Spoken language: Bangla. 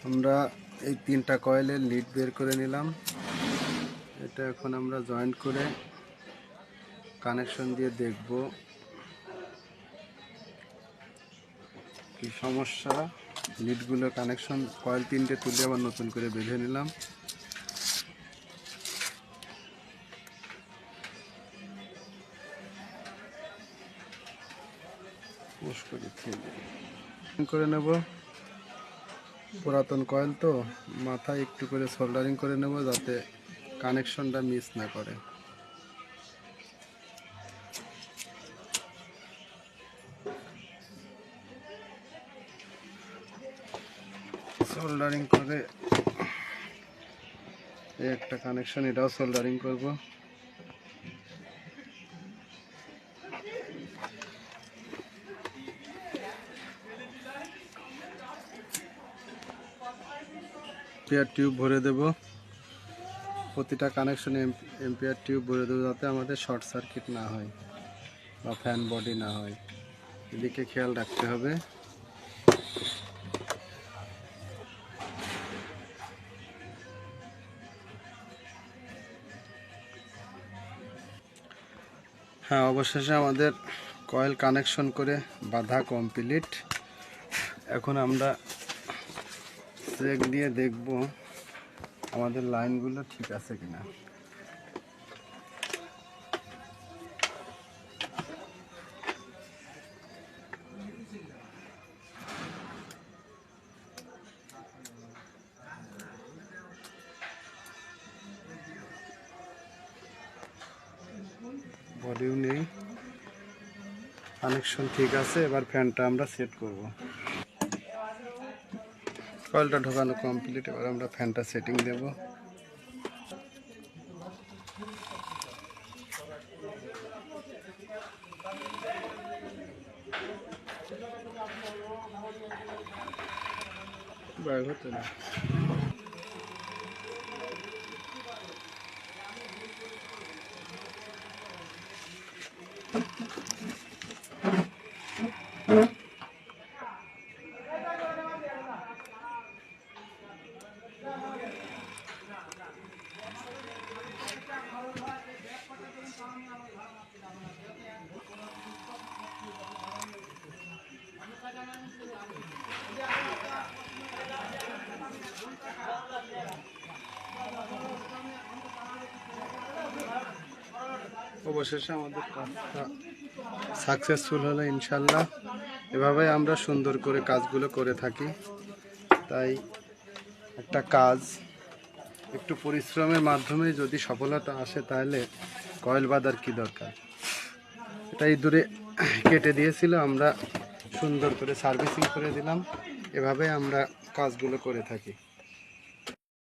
আমরা এই 3টা কয়েলের লিড বের করে নিলাম। এটা এখন আমরা জয়েন্ট করে কানেকশন দিয়ে দেখব কি সমস্যা। লিডগুলো কানেকশন কয়েল 3টে তুলে আবার নতুন করে বেঁধে নিলাম। পুশ করে নেব। পুরাতন কয়েল তো মাথায় একটু করে সোল্ডারিং করে নেব যাতে কানেকশনটা মিস না করে। সোল্ডারিং করে এই একটা কানেকশন, এটাও সোল্ডারিং করব। এম্পিয়ার টিউব ভরে দেব, প্রতিটা কানেকশনে এম্পিয়ার টিউব ভরে দেবো যাতে আমাদের শর্ট সার্কিট না হয় বা ফ্যান বডি না হয়, এদিকে খেয়াল রাখতে হবে। হ্যাঁ, অবশেষে আমাদের কয়েল কানেকশন করে বাঁধা কমপ্লিট। এখন আমরা চেক দিয়ে দেখব আমাদের লাইনগুলো ঠিক আছে কিনা। বডিও নেই, কানেকশন ঠিক আছে। এবার ফ্যানটা আমরা সেট করব। কয়েলটা ঢোকানো কমপ্লিট, এবার আমরা ফ্যানটা সেটিং দেব। বাইরে হতে না। অবশেষে আমাদের কাজটা সাকসেসফুল হলো ইনশাল্লাহ। এভাবে আমরা সুন্দর করে কাজগুলো করে থাকি। তাই একটা কাজ একটু পরিশ্রমের মাধ্যমে যদি সফলতা আসে তাহলে কয়েল বাঁধার কি দরকার। এটাই দূরে কেটে দিয়েছিল, আমরা সুন্দর করে সার্ভিসিং করে দিলাম। এভাবে আমরা কাজগুলো করে থাকি।